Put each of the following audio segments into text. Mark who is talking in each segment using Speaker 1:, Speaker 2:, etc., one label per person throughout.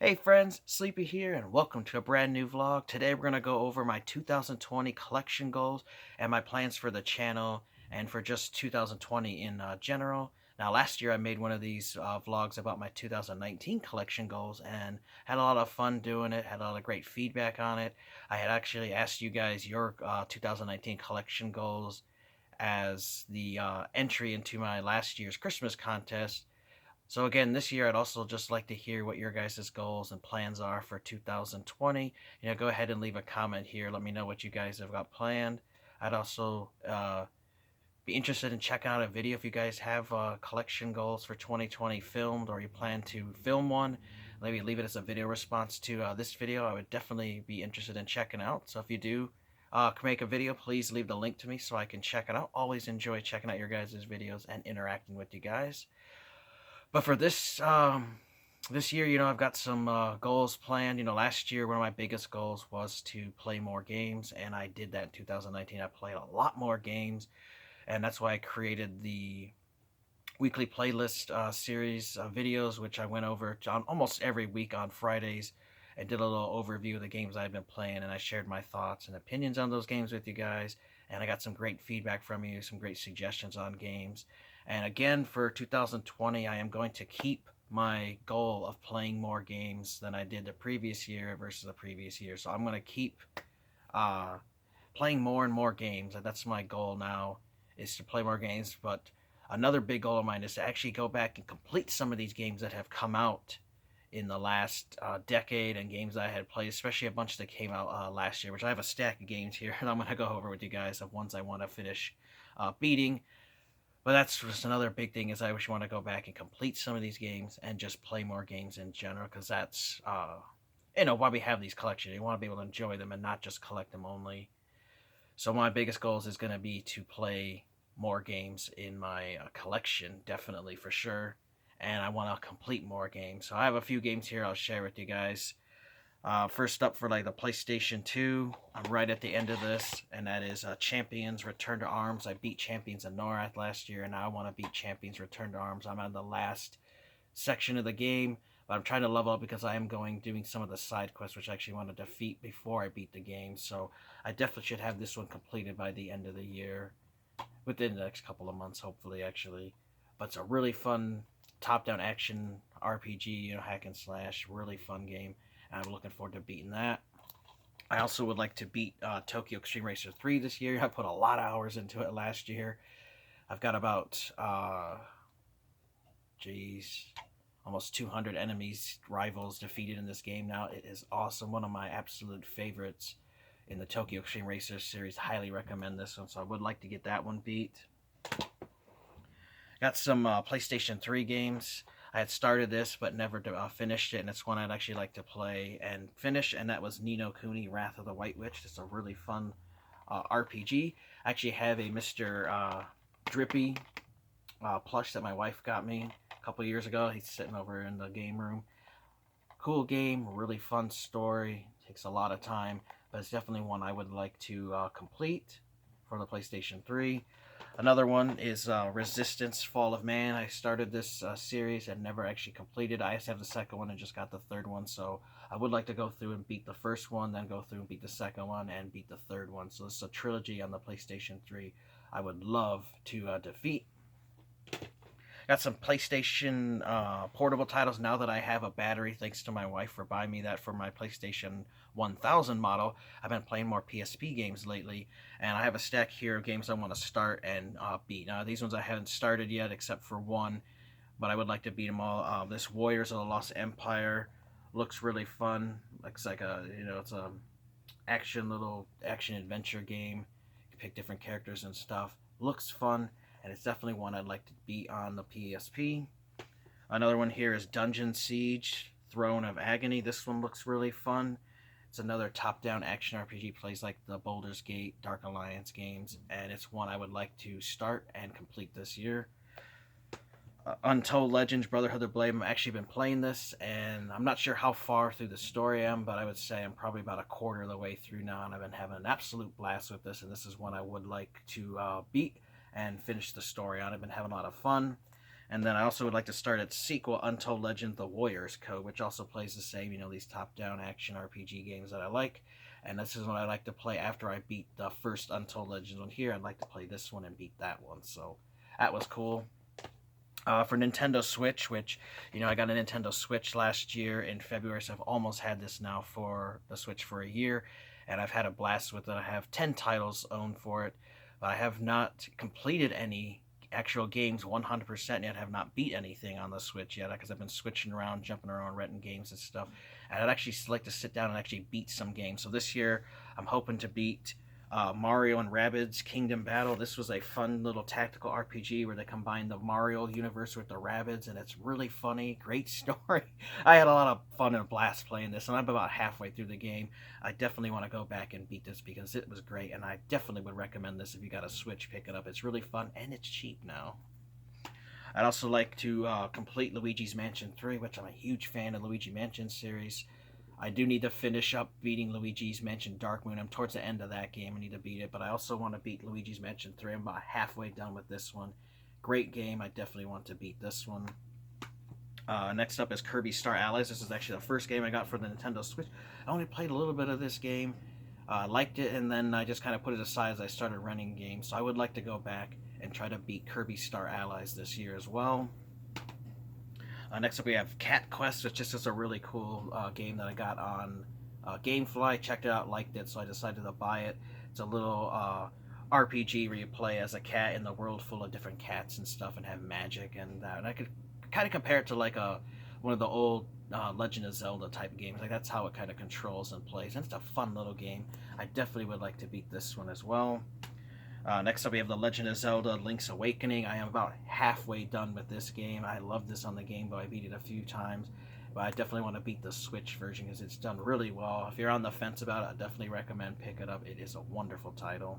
Speaker 1: Hey friends, Sleepy here, and welcome to a brand new vlog. Today we're going to go over my 2020 collection goals and my plans for the channel and for just 2020 in general. Now last year I made one of these vlogs about my 2019 collection goals and had a lot of fun doing it, had a lot of great feedback on it. I had actually asked you guys your 2019 collection goals as the entry into my last year's Christmas contest. So again, this year I'd also just like to hear what your guys' goals and plans are for 2020. Go ahead and leave a comment here. Let me know what you guys have got planned. I'd also be interested in checking out a video if you guys have collection goals for 2020 filmed or you plan to film one. Maybe leave it as a video response to this video. I would definitely be interested in checking out. So if you do make a video, please leave the link to me so I can check it out. Always enjoy checking out your guys' videos and interacting with you guys. But for this year, I've got some goals planned. Last year one of my biggest goals was to play more games, and I did that in 2019. I played a lot more games, and that's why I created the weekly playlist series of videos, which I went over on almost every week on Fridays and did a little overview of the games I've been playing, and I shared my thoughts and opinions on those games with you guys, and I got some great feedback from you, some great suggestions on games. And again, for 2020, I am going to keep my goal of playing more games than I did the previous year versus the previous year. So I'm going to keep uh, playing more and more games, and that's my goal now, is to play more games. But another big goal of mine is to actually go back and complete some of these games that have come out in the last decade, and games I had played, especially a bunch that came out last year, which I have a stack of games here, and I'm going to go over with you guys of ones I want to finish beating. But that's just another big thing, is I wish want to go back and complete some of these games and just play more games in general, because that's why we have these collections. You want to be able to enjoy them and not just collect them only. So my biggest goals is going to be to play more games in my collection, definitely, for sure. And I want to complete more games. So I have a few games here I'll share with you guys. First up, for like the PlayStation 2, I'm right at the end of this, and that is Champions Return to Arms. I beat Champions of Norath last year, and now I want to beat Champions Return to Arms. I'm on the last section of the game, but I'm trying to level up because I am doing some of the side quests, which I actually want to defeat before I beat the game. So I definitely should have this one completed by the end of the year, within the next couple of months, hopefully, actually. But it's a really fun top-down action RPG, hack and slash, really fun game. And I'm looking forward to beating that. I also would like to beat Tokyo Extreme Racer 3 this year. I put a lot of hours into it last year. I've got about, almost 200 enemies, rivals defeated in this game now. It is awesome. One of my absolute favorites in the Tokyo Extreme Racer series. Highly recommend this one, so I would like to get that one beat. Got some PlayStation 3 games. I had started this but never finished it, and it's one I'd actually like to play and finish, and that was Ni no Kuni Wrath of the White Witch. It's a really fun RPG. I actually have a Mr. Drippy plush that my wife got me a couple years ago. He's sitting over in the game room. Cool game, really fun story. Takes a lot of time, but it's definitely one I would like to complete for the PlayStation 3. Another one is Resistance Fall of Man. I started this series and never actually completed. I just have the second one and just got the third one, so I would like to go through and beat the first one, then go through and beat the second one, and beat the third one. So this is a trilogy on the PlayStation 3 I would love to defeat. Got some PlayStation portable titles now that I have a battery, thanks to my wife for buying me that for my PlayStation 1000 model. I've been playing more PSP games lately, and I have a stack here of games I want to start and beat. Now, these ones I haven't started yet, except for one, but I would like to beat them all. This Warriors of the Lost Empire looks really fun. Looks like it's a little action adventure game. You can pick different characters and stuff. Looks fun, and it's definitely one I'd like to beat on the PSP. Another one here is Dungeon Siege Throne of Agony. This one looks really fun. It's another top-down action RPG, plays like the Baldur's Gate, Dark Alliance games, and it's one I would like to start and complete this year. Untold Legends Brotherhood of Blade. I've actually been playing this, and I'm not sure how far through the story I am, but I would say I'm probably about a quarter of the way through now, and I've been having an absolute blast with this, and this is one I would like to beat and finish the story on. I've been having a lot of fun. And then I also would like to start its sequel, Untold Legend: The Warriors Code, which also plays the same, these top-down action RPG games that I like. And this is what I like to play after I beat the first Untold Legends one here. I'd like to play this one and beat that one. So that was cool. For Nintendo Switch, which, I got a Nintendo Switch last year in February, so I've almost had this now for the Switch for a year, and I've had a blast with it. I have 10 titles owned for it, but I have not completed any actual games 100% yet. I have not beat anything on the Switch yet, because I've been switching around, jumping around, renting games and stuff, and I'd actually like to sit down and actually beat some games. So this year, I'm hoping to beat Mario and Rabbids Kingdom Battle. This was a fun little tactical RPG where they combine the Mario universe with the Rabbids, and it's really funny. Great story. I had a lot of fun and blast playing this, and I'm about halfway through the game. I definitely want to go back and beat this because it was great, and I definitely would recommend this if you got a Switch. Pick it up. It's really fun, and it's cheap now. I'd also like to complete Luigi's Mansion 3, which I'm a huge fan of the Luigi Mansion series. I do need to finish up beating Luigi's Mansion Dark Moon. I'm towards the end of that game. I need to beat it, but I also want to beat Luigi's Mansion 3. I'm about halfway done with this one. Great game. I definitely want to beat this one. Next up is Kirby Star Allies. This is actually the first game I got for the Nintendo Switch. I only played a little bit of this game. Liked it, and then I just kind of put it aside as I started running games. So I would like to go back and try to beat Kirby Star Allies this year as well. Next up we have Cat Quest, which is just a really cool game that I got on Gamefly. Checked it out, liked it, so I decided to buy it. It's a little RPG where you play as a cat in the world full of different cats and stuff and have magic and that. And I could kind of compare it to like one of the old Legend of Zelda type games. Like that's how it kind of controls and plays. And it's a fun little game. I definitely would like to beat this one as well. Next up we have The Legend of Zelda Link's Awakening. I am about halfway done with this game. I love this on the Game Boy. I beat it a few times, but I definitely want to beat the Switch version because it's done really well. If you're on the fence about it, I definitely recommend pick it up. It is a wonderful title.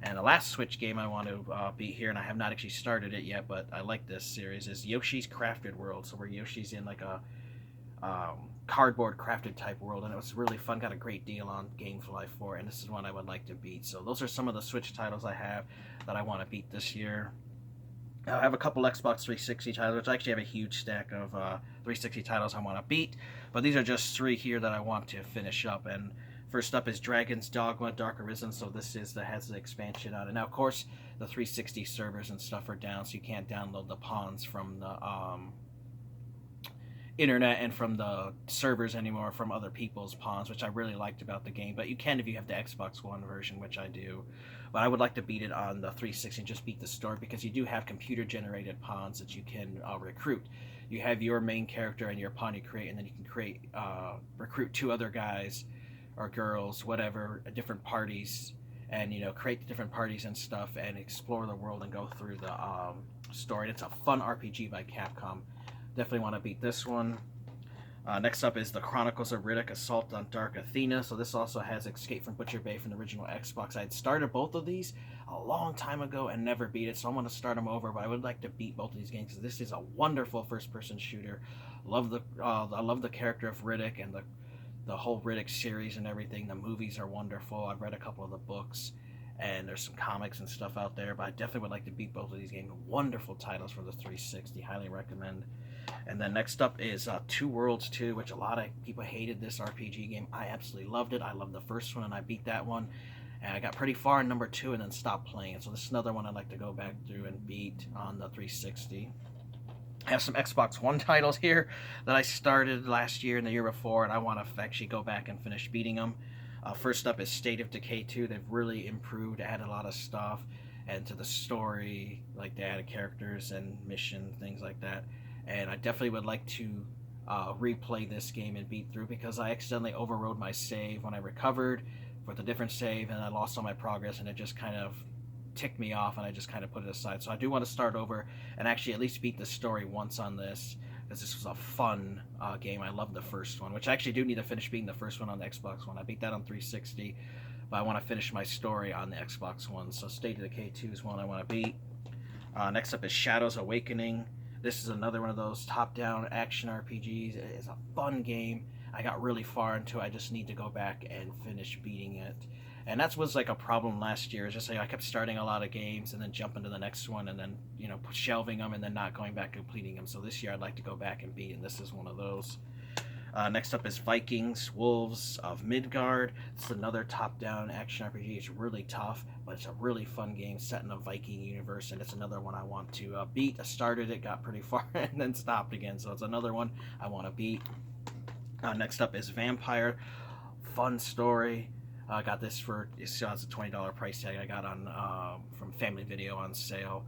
Speaker 1: And the last Switch game I want to beat here, and I have not actually started it yet, but I like this series, is Yoshi's Crafted World. So where Yoshi's in like a cardboard crafted type world, and it was really fun. Got a great deal on Gamefly for it, and this is one I would like to beat. So those are some of the Switch titles I have that I want to beat this year. I have a couple Xbox 360 titles, which I actually have a huge stack of 360 titles I want to beat, but these are just 3 here that I want to finish up. And first up is Dragon's Dogma Dark Arisen. So this is has the expansion on it. Now of course the 360 servers and stuff are down, so you can't download the pawns from the internet and from the servers anymore from other people's pawns, which I really liked about the game. But you can if you have the Xbox One version, which I do. But I would like to beat it on the 360 and just beat the story, because you do have computer generated pawns that you can recruit. You have your main character and your pawn you create, and then you can create recruit 2 other guys or girls, whatever, different parties, and create the different parties and stuff and explore the world and go through the story. It's a fun RPG by Capcom. Definitely want to beat this one. Next up is the Chronicles of Riddick Assault on Dark Athena. So this also has Escape from Butcher Bay from the original Xbox. I had started both of these a long time ago and never beat it, so I'm going to start them over. But I would like to beat both of these games because this is a wonderful first-person shooter. I love the character of Riddick and the whole Riddick series and everything. The movies are wonderful. I've read a couple of the books, and there's some comics and stuff out there. But I definitely would like to beat both of these games. Wonderful titles for the 360. Highly recommend. And then next up is Two Worlds 2, which a lot of people hated this RPG game. I absolutely loved it. I loved the first one, and I beat that one. And I got pretty far in number 2 and then stopped playing it. So this is another one I'd like to go back through and beat on the 360. I have some Xbox One titles here that I started last year and the year before, and I want to actually go back and finish beating them. First up is State of Decay 2. They've really improved, added a lot of stuff, and to the story, like they added characters and mission, things like that. And I definitely would like to replay this game and beat through, because I accidentally overrode my save when I recovered with a different save, and I lost all my progress, and it just kind of ticked me off, and I just kind of put it aside. So I do want to start over and actually at least beat the story once on this, because this was a fun game. I love the first one, which I actually do need to finish beating the first one on the Xbox One. I beat that on 360, but I want to finish my story on the Xbox One. So State of Decay 2 is one I want to beat. Next up is Shadows Awakening. This is another one of those top-down action RPGs. It is a fun game. I got really far into it. I just need to go back and finish beating it. And that was like a problem last year. It's just like I kept starting a lot of games and then jumping to the next one and then shelving them and then not going back and completing them. So this year I'd like to go back and beat, and this is one of those. Next up is Vikings Wolves of Midgard. It's another top-down action RPG. It's really tough, but it's a really fun game set in a Viking universe, and it's another one I want to beat. I started it, got pretty far, and then stopped again. So it's another one I want to beat. Next up is Vampire. Fun story. I got this for it's a $20 price tag I got on from Family Video on sale.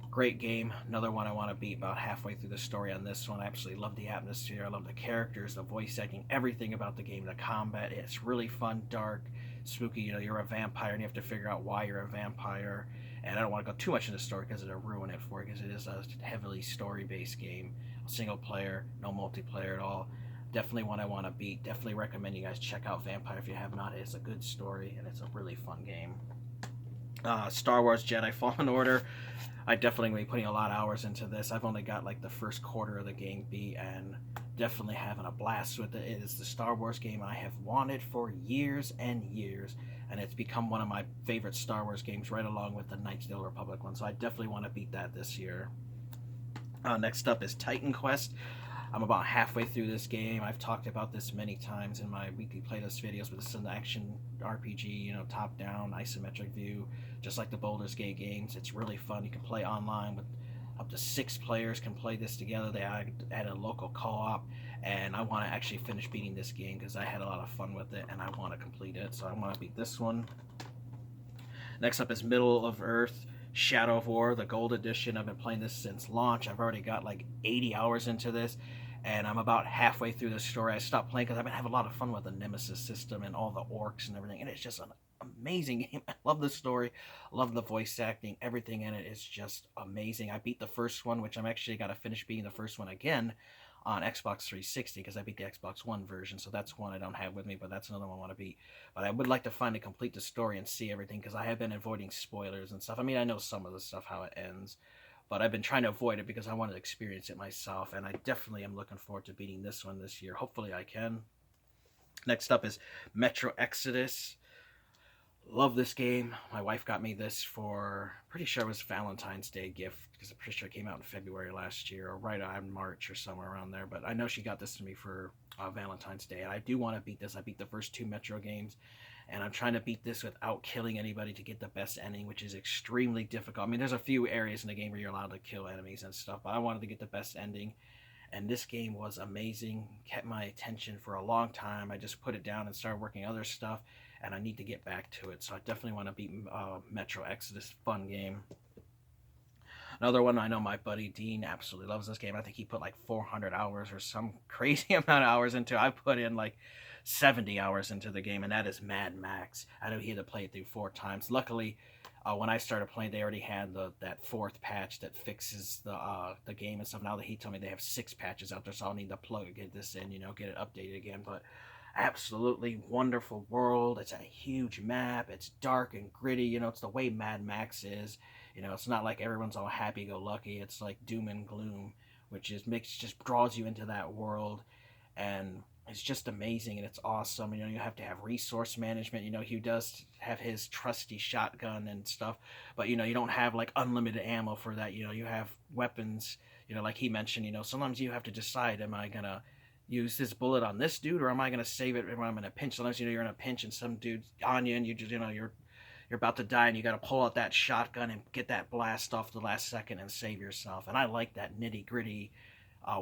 Speaker 1: Great game. Another one I want to beat about halfway through the story on this one. I absolutely love the atmosphere. I love the characters, the voice acting, everything about the game. The combat, it's really fun, dark, spooky. You're a vampire and you have to figure out why you're a vampire. And I don't want to go too much into the story because it'll ruin it for you, because it is a heavily story-based game. Single player, no multiplayer at all. Definitely one I want to beat. Definitely recommend you guys check out Vampire if you have not. It's a good story and it's a really fun game. Star Wars Jedi Fallen Order. I definitely will be putting a lot of hours into this. I've only got like the first quarter of the game beat and definitely having a blast with it. It is the Star Wars game I have wanted for years and years, and it's become one of my favorite Star Wars games right along with the Knights of the Old Republic one, so I definitely want to beat that this year. Next up is Titan Quest. I'm about halfway through this game. I've talked about this many times in my weekly playlist videos, but this is an action RPG, top-down, isometric view, just like the Baldur's Gate games. It's really fun. You can play online with up to 6 players can play this together. They add a local co-op, and I want to actually finish beating this game because I had a lot of fun with it, and I want to complete it, so I want to beat this one. Next up is Middle of Earth. Shadow of War, the Gold Edition. I've been playing this since launch. I've already got like 80 hours into this, and I'm about halfway through the story. I stopped playing because I've been having a lot of fun with the Nemesis system and all the orcs and everything, and it's just an amazing game. I love the story, love the voice acting, everything in it is just amazing. I beat the first one, which I'm actually got to finish beating the first one again on Xbox 360 because I beat the Xbox One version, so that's one I don't have with me, but that's another one I want to beat. But I would like to finally complete the story and see everything because I have been avoiding spoilers and stuff. I mean, I know some of the stuff, how it ends, but I've been trying to avoid it because I want to experience it myself, and I definitely am looking forward to beating this one this year. Hopefully I can. Next up is Metro Exodus. Love this game. My wife got me this for, pretty sure it was Valentine's Day gift, because I'm pretty sure it came out in February last year, or right around March or somewhere around there. But I know she got this to me for Valentine's Day, and I do want to beat this. I beat the first 2 Metro games, and I'm trying to beat this without killing anybody to get the best ending, which is extremely difficult. I mean, there's a few areas in the game where you're allowed to kill enemies and stuff, but I wanted to get the best ending. And this game was amazing, kept my attention for a long time. I just put it down and started working other stuff, and I need to get back to it. So I definitely want to beat Metro Exodus. Fun game. Another one, I know my buddy Dean absolutely loves this game. I think he put like 400 hours or some crazy amount of hours into it. I put in like 70 hours into the game, and that is Mad Max. I know he had to play it through 4 times. Luckily, when I started playing, they already had that 4th patch that fixes the game and stuff. Now that he told me they have 6 patches out there, so I'll need to plug and get this in, get it updated again. But absolutely wonderful world. It's a huge map. It's dark and gritty. It's the way Mad Max is. It's not like everyone's all happy-go-lucky. It's like doom and gloom, which just draws you into that world, and it's just amazing and it's awesome. You have to have resource management. He does have his trusty shotgun and stuff, but you don't have like unlimited ammo for that. You have weapons. Like he mentioned. Sometimes you have to decide: am I gonna use this bullet on this dude, or am I gonna save it when I'm in a pinch? Sometimes you're in a pinch and some dude's on you, and you just you're about to die, and you got to pull out that shotgun and get that blast off the last second and save yourself. And I like that nitty gritty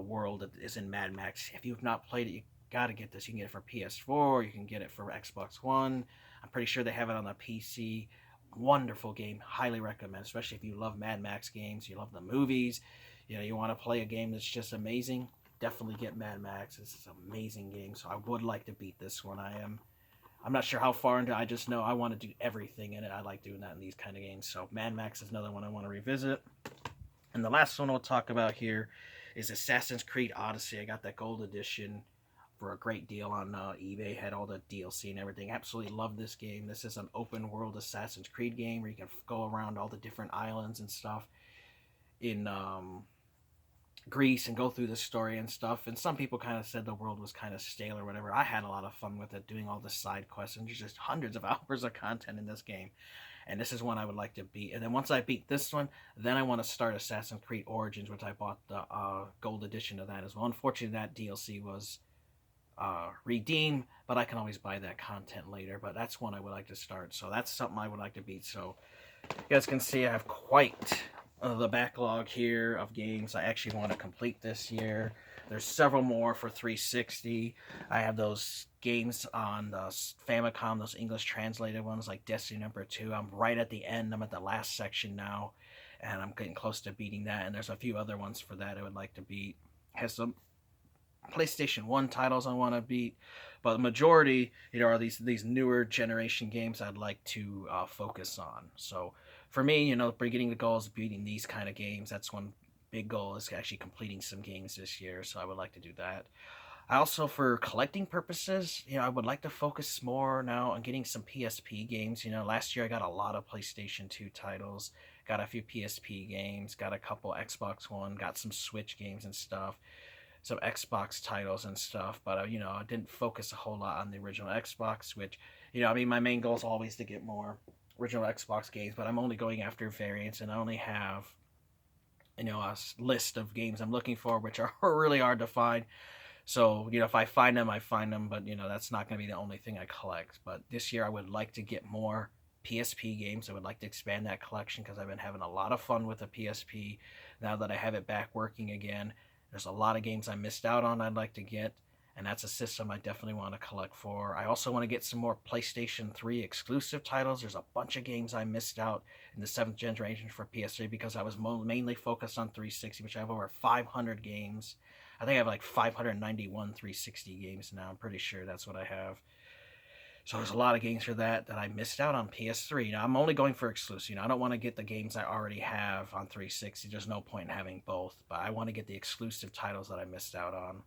Speaker 1: world that is in Mad Max. If you've not played it, you got to get this. You can get it for PS4, you can get it for Xbox One. I'm pretty sure they have it on the PC. Wonderful game, highly recommend, especially if you love Mad Max games, you love the movies, you want to play a game that's just amazing. Definitely get Mad Max. This is an amazing game, so I would like to beat this one. I'm not sure how far into it. I just know I want to do everything in it. I like doing that in these kind of games. So Mad Max is another one I want to revisit. And the last one we'll talk about here is Assassin's Creed Odyssey. I got that gold edition for a great deal on eBay. Had all the DLC and everything. Absolutely love this game. This is an open world Assassin's Creed game where you can go around all the different islands and stuff in Greece and go through the story and stuff. And some people kind of said the world was kind of stale or whatever. I had a lot of fun with it, doing all the side quests, and there's just hundreds of hours of content in this game. And this is one I would like to beat. And then once I beat this one, then I want to start Assassin's Creed Origins, which I bought the gold edition of that as well. Unfortunately, that DLC was redeemed, but I can always buy that content later. But that's one I would like to start. So that's something I would like to beat. So you guys can see I have quite the backlog here of games I actually want to complete this year. There's several more for 360. I have those games on the Famicom, those English translated ones like Destiny Number 2. I'm right at the end. I'm at the last section now, and I'm getting close to beating that. And there's a few other ones for that I would like to beat. Has some PlayStation 1 titles I want to beat, but the majority, are these newer generation games I'd like to focus on. So for me, beginning the goal is beating these kind of games. That's one big goal, is actually completing some games this year, so I would like to do that. I also, for collecting purposes, I would like to focus more now on getting some PSP games. Last year I got a lot of PlayStation 2 titles, got a few PSP games, got a couple Xbox One, got some Switch games and stuff, some Xbox titles and stuff, but I didn't focus a whole lot on the original Xbox, which, my main goal is always to get more original Xbox games, but I'm only going after variants, and I only have, a list of games I'm looking for, which are really hard to find. So, if I find them, I find them, but, that's not going to be the only thing I collect. But this year I would like to get more PSP games. I would like to expand that collection because I've been having a lot of fun with the PSP now that I have it back working again. There's a lot of games I missed out on I'd like to get, and that's a system I definitely want to collect for. I also want to get some more PlayStation 3 exclusive titles. There's a bunch of games I missed out in the 7th generation for PS3 because I was mainly focused on 360, which I have over 500 games. I think I have like 591 360 games now. I'm pretty sure that's what I have. So there's a lot of games for that I missed out on PS3. Now, I'm only going for exclusive. I don't want to get the games I already have on 360. There's no point in having both. But I want to get the exclusive titles that I missed out on.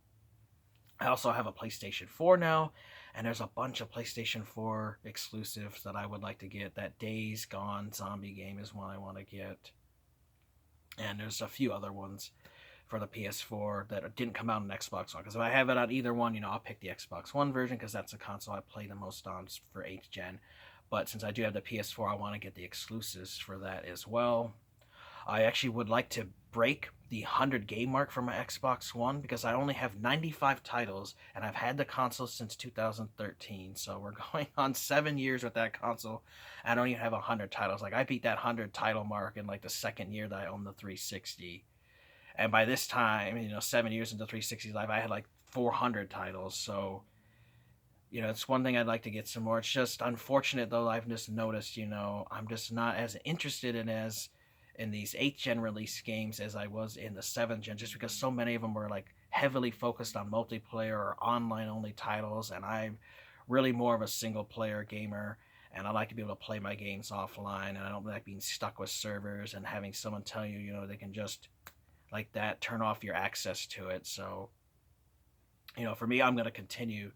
Speaker 1: I also have a PlayStation 4 now, and there's a bunch of PlayStation 4 exclusives that I would like to get. That Days Gone zombie game is one I want to get. And there's a few other ones for the PS4 that didn't come out on Xbox One. Because if I have it on either one, I'll pick the Xbox One version because that's the console I play the most on for 8th gen. But since I do have the PS4, I want to get the exclusives for that as well. I actually would like to break the 100 game mark for my Xbox One because I only have 95 titles, and I've had the console since 2013. So we're going on 7 years with that console. I don't even have 100 titles. Like, I beat that 100 title mark in like the second year that I owned the 360. And by this time, 7 years into 360's life, I had like 400 titles. So, it's one thing I'd like to get some more. It's just unfortunate, though, I've just noticed, I'm just not as interested in these 8th gen release games as I was in the 7th gen, just because so many of them were like heavily focused on multiplayer or online only titles. And I'm really more of a single player gamer. And I like to be able to play my games offline. And I don't like being stuck with servers and having someone tell you, they can just like that turn off your access to it. So for me, I'm going to continue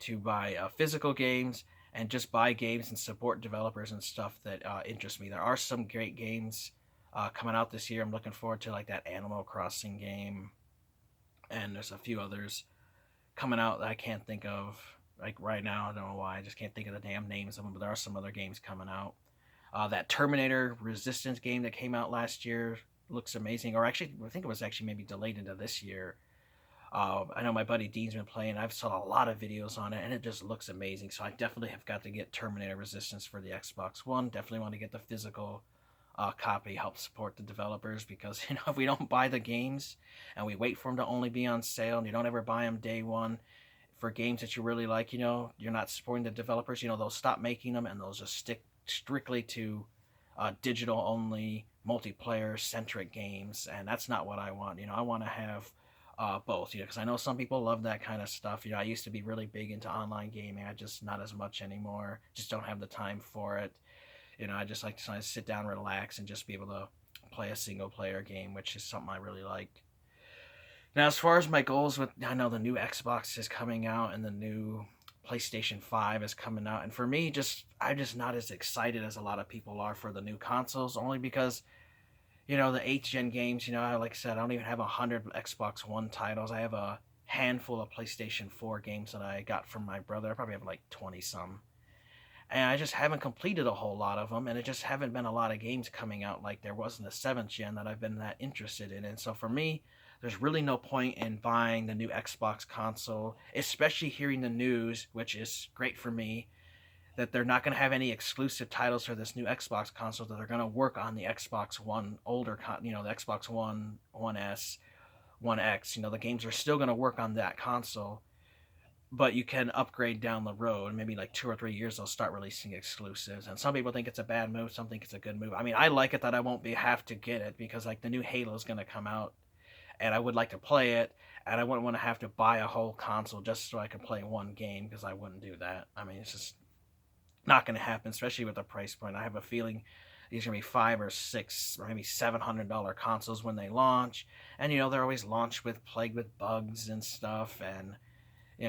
Speaker 1: to buy physical games and just buy games and support developers and stuff that interest me. There are some great games coming out this year. I'm looking forward to like that Animal Crossing game, and there's a few others coming out that I can't think of like right now. I don't know why, I just can't think of the damn names of them, but there are some other games coming out. That Terminator Resistance game that came out last year looks amazing, or actually I think it was actually maybe delayed into this year. I know my buddy Dean's been playing. I've saw a lot of videos on it, and it just looks amazing. So I definitely have got to get Terminator Resistance for the Xbox One. Definitely want to get the physical copy, help support the developers, because if we don't buy the games and we wait for them to only be on sale, and you don't ever buy them day one for games that you really like, you're not supporting the developers. They'll stop making them, and they'll just stick strictly to digital only multiplayer centric games, and that's not what I want. I want to have both, because I know some people love that kind of stuff. I used to be really big into online gaming. I just not as much anymore. Just don't have the time for it. I just like to kind of sit down, relax, and just be able to play a single player game, which is something I really like. Now, as far as my goals with, I know the new Xbox is coming out and the new PlayStation 5 is coming out, and for me, I'm just not as excited as a lot of people are for the new consoles, only because the 8th gen games, like I said, I don't even have 100 Xbox One titles. I have a handful of PlayStation 4 games that I got from my brother. I probably have like 20 some. And I just haven't completed a whole lot of them, and it just haven't been a lot of games coming out like there was in the 7th gen that I've been that interested in. And so for me, there's really no point in buying the new Xbox console, especially hearing the news, which is great for me, that they're not going to have any exclusive titles for this new Xbox console. That they're going to work on the Xbox One the Xbox One, One S, One X. The games are still going to work on that console, but you can upgrade down the road. Maybe like 2 or 3 years, they'll start releasing exclusives. And some people think it's a bad move. Some think it's a good move. I mean, I like it that I won't have to get it because like the new Halo is going to come out, and I would like to play it, and I wouldn't want to have to buy a whole console just so I could play one game because I wouldn't do that. I mean, it's just not going to happen, especially with the price point. I have a feeling these are going to be 5 or 6 or maybe $700 consoles when they launch, and they're always launched with plagued with bugs and stuff, and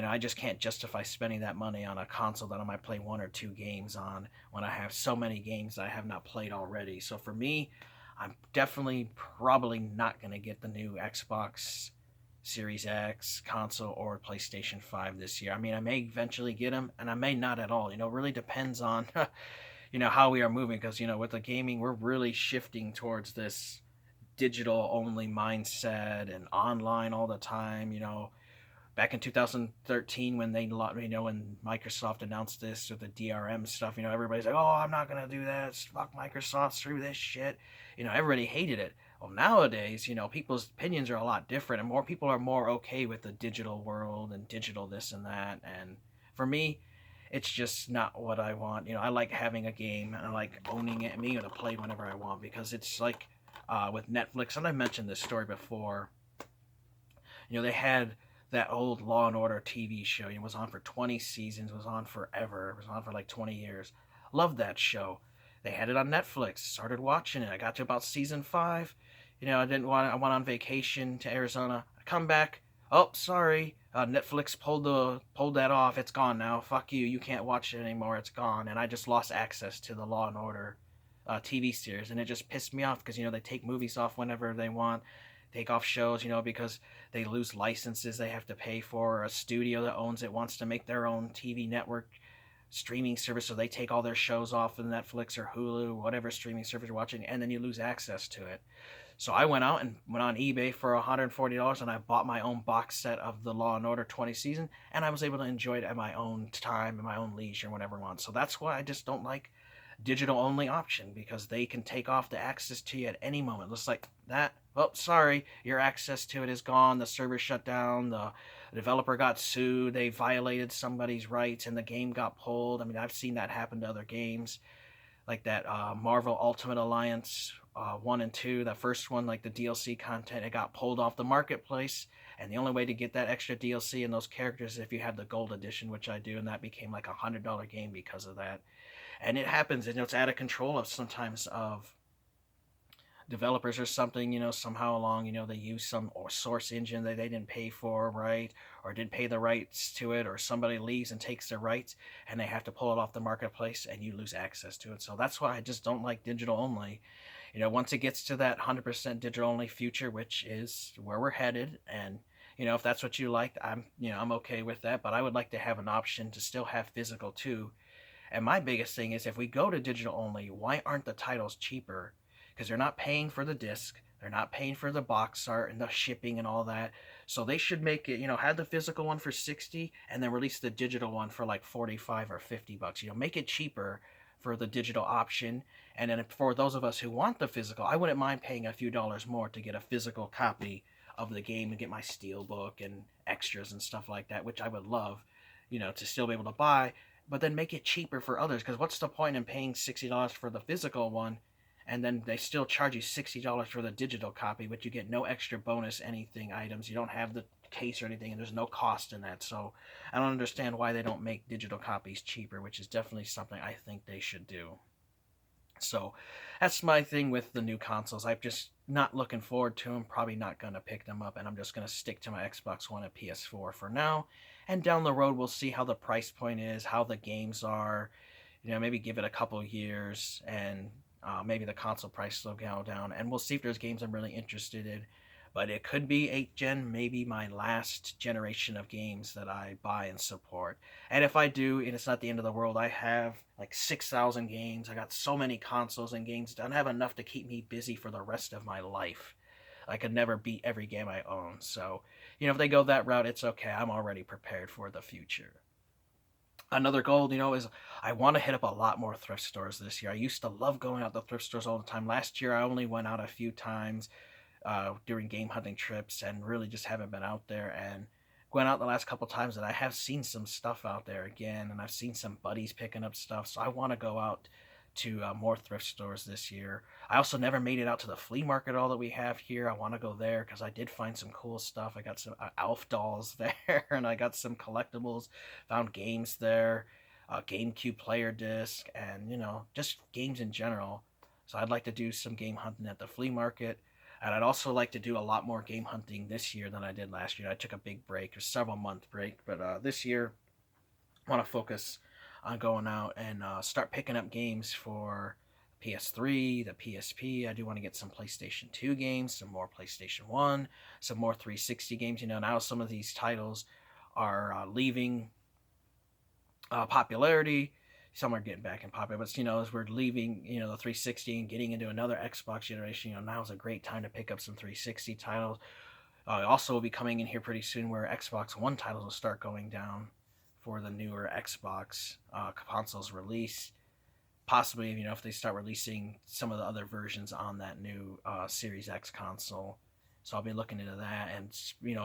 Speaker 1: I just can't justify spending that money on a console that I might play 1 or 2 games on when I have so many games that I have not played already. So for me, I'm definitely probably not going to get the new Xbox Series X console or PlayStation 5 this year. I mean, I may eventually get them, and I may not at all. It really depends on, how we are moving. Because, with the gaming, we're really shifting towards this digital only mindset and online all the time. Back in 2013 when when Microsoft announced this with the DRM stuff, everybody's like, oh, I'm not gonna do that, fuck Microsoft, screw this shit. Everybody hated it. Well, nowadays, people's opinions are a lot different, and more people are more okay with the digital world and digital this and that. And for me, it's just not what I want. I like having a game and I like owning it and being able to play whenever I want, because it's like with Netflix, and I mentioned this story before. They had that old Law and Order TV show. It was on for 20 seasons. It was on forever. It was on for like 20 years. Loved that show. They had it on Netflix. Started watching it. I got to about season 5. I didn't want. I went on vacation to Arizona. I come back. Oh, sorry. Netflix pulled that off. It's gone now. Fuck you. You can't watch it anymore. It's gone. And I just lost access to the Law and Order TV series, and it just pissed me off because they take movies off whenever they want, take off shows, because they lose licenses they have to pay for, or a studio that owns it wants to make their own TV network streaming service, so they take all their shows off of Netflix or Hulu, whatever streaming service you're watching, and then you lose access to it. So I went out and went on eBay for $140, and I bought my own box set of the Law and Order 20 season, and I was able to enjoy it at my own time, at my own leisure, whenever I want. So that's why I just don't like digital only option, because they can take off the access to you at any moment. Looks like that. Oh, sorry, your access to it is gone. The server shut down. The developer got sued. They violated somebody's rights, and the game got pulled. I mean, I've seen that happen to other games, like that Marvel Ultimate Alliance 1 and 2. The first one, like the DLC content, it got pulled off the marketplace. And the only way to get that extra DLC and those characters is if you have the gold edition, which I do, and that became like $100 game because of that. And it happens, and it's out of control of sometimes of developers or something, somehow along, they use some or source engine that they didn't pay for, right? Or didn't pay the rights to it, or somebody leaves and takes their rights, and they have to pull it off the marketplace, and you lose access to it. So that's why I just don't like digital only. Once it gets to that 100% digital only future, which is where we're headed, and if that's what you like, I'm okay with that. But I would like to have an option to still have physical too. And my biggest thing is, if we go to digital only, why aren't the titles cheaper? Because they're not paying for the disc, they're not paying for the box art and the shipping and all that. So they should make it, have the physical one for 60 and then release the digital one for like 45 or $50. Make it cheaper for the digital option. And then for those of us who want the physical, I wouldn't mind paying a few dollars more to get a physical copy of the game and get my steelbook and extras and stuff like that, which I would love, to still be able to buy. But then make it cheaper for others, because what's the point in paying $60 for the physical one, and then they still charge you $60 for the digital copy, but you get no extra bonus anything items. You don't have the case or anything, and there's no cost in that. So I don't understand why they don't make digital copies cheaper, which is definitely something I think they should do. So that's my thing with the new consoles. I'm just not looking forward to them, probably not going to pick them up, and I'm just going to stick to my Xbox One and PS4 for now. And down the road, we'll see how the price point is, how the games are, maybe give it a couple years, and Maybe the console price will go down, and we'll see if there's games I'm really interested in. But it could be 8th gen, maybe my last generation of games that I buy and support. And if I do, and it's not the end of the world, I have like 6,000 games. I got so many consoles and games. I don't have enough to keep me busy for the rest of my life. I could never beat every game I own. So, if they go that route, it's okay. I'm already prepared for the future. Another goal, is I want to hit up a lot more thrift stores this year. I used to love going out to thrift stores all the time. Last year, I only went out a few times during game hunting trips and really just haven't been out there. And going out the last couple times, and I have seen some stuff out there again, and I've seen some buddies picking up stuff. So I want to go out to more thrift stores this year. I also never made it out to the flea market all that we have here. I want to go there because I did find some cool stuff. I got some Alf dolls there, and I got some collectibles. Found games there, GameCube player disc, and just games in general. So I'd like to do some game hunting at the flea market. And I'd also like to do a lot more game hunting this year than I did last year. I took a big break, a several month break, but this year I want to focus on going out and start picking up games for PS3, the PSP. I do want to get some PlayStation 2 games, some more PlayStation 1, some more 360 games. Now some of these titles are leaving popularity. Some are getting back in popular, but as we're leaving, the 360 and getting into another Xbox generation, now is a great time to pick up some 360 titles. Also, will be coming in here pretty soon where Xbox One titles will start going down for the newer Xbox consoles release. Possibly, if they start releasing some of the other versions on that new Series X console. So I'll be looking into that and,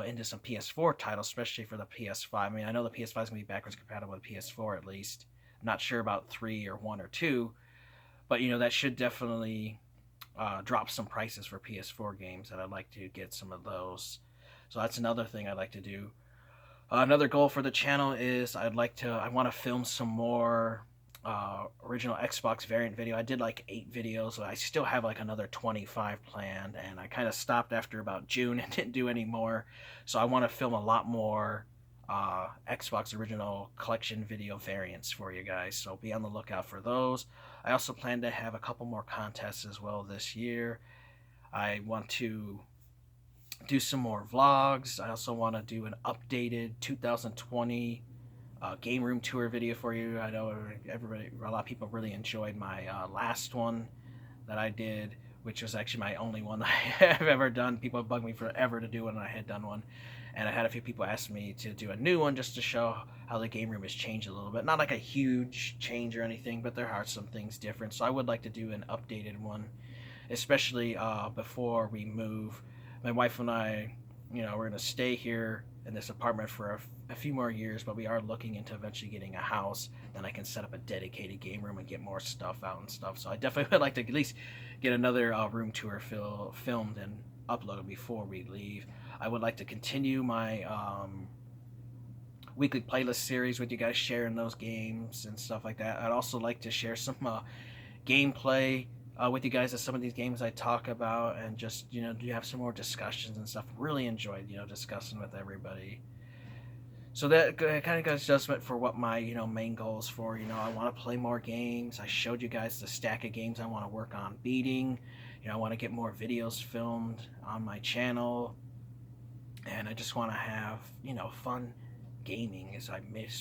Speaker 1: into some PS4 titles, especially for the PS5. I mean, I know the PS5 is going to be backwards compatible with PS4 at least. I'm not sure about 3 or 1 or 2, but, that should definitely drop some prices for PS4 games, and I'd like to get some of those. So that's another thing I'd like to do. Another goal for the channel is I want to film some more original Xbox variant video. I did like 8 videos, so I still have like another 25 planned, and I kind of stopped after about June and didn't do any more. So I want to film a lot more Xbox original collection video variants for you guys, so be on the lookout for those. I also plan to have a couple more contests as well this year. I want to do some more vlogs. I also want to do an updated 2020 game room tour video for you. I know a lot of people really enjoyed my last one that I did, which was actually my only one that I have ever done. People have bugged me forever to do one, and I had done one. And I had a few people ask me to do a new one just to show how the game room has changed a little bit. Not like a huge change or anything, but there are some things different. So I would like to do an updated one, especially before we move. My wife and I, we're going to stay here in this apartment for a few more years, but we are looking into eventually getting a house. Then I can set up a dedicated game room and get more stuff out and stuff. So I definitely would like to at least get another room tour filmed and uploaded before we leave. I would like to continue my weekly playlist series with you guys, sharing those games and stuff like that. I'd also like to share some gameplay with you guys of some of these games I talk about, and just do have some more discussions and stuff. Really enjoyed discussing with everybody. So that kind of got adjustment for what my main goals for. I want to play more games. I showed you guys the stack of games I want to work on beating. I want to get more videos filmed on my channel, and I just want to have fun gaming. Is my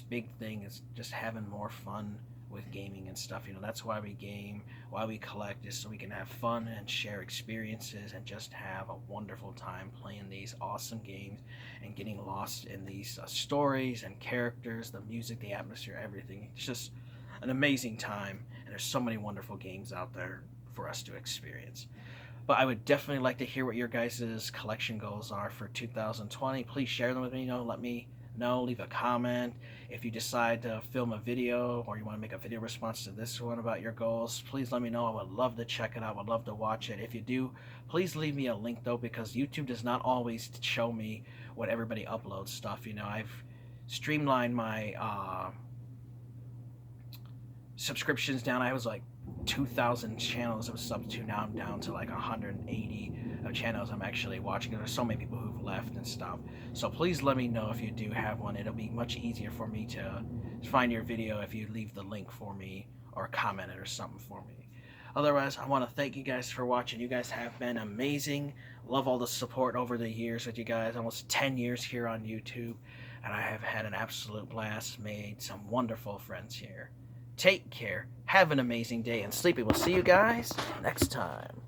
Speaker 1: big thing is just having more fun with gaming and stuff. That's why we game, why we collect, is so we can have fun and share experiences and just have a wonderful time playing these awesome games and getting lost in these stories and characters, the music, the atmosphere, everything. It's just an amazing time, and there's so many wonderful games out there for us to experience. But I would definitely like to hear what your guys' collection goals are for 2020. Please share them with me. Let me know. Leave a comment. If you decide to film a video or you want to make a video response to this one about your goals, please let me know. I would love to check it out. I would love to watch it. If you do, please leave me a link though, because YouTube does not always show me what everybody uploads stuff. I've streamlined my subscriptions down. I was like 2,000 channels I was subbed to. Now I'm down to like 180 channels I'm actually watching. There's so many people who've left and stuff. So please let me know if you do have one. It'll be much easier for me to find your video if you leave the link for me or comment it or something for me. Otherwise, I want to thank you guys for watching. You guys have been amazing. Love all the support over the years with you guys. Almost 10 years here on YouTube. And I have had an absolute blast. Made some wonderful friends here. Take care. Have an amazing day. And Sleepy, we'll see you guys next time.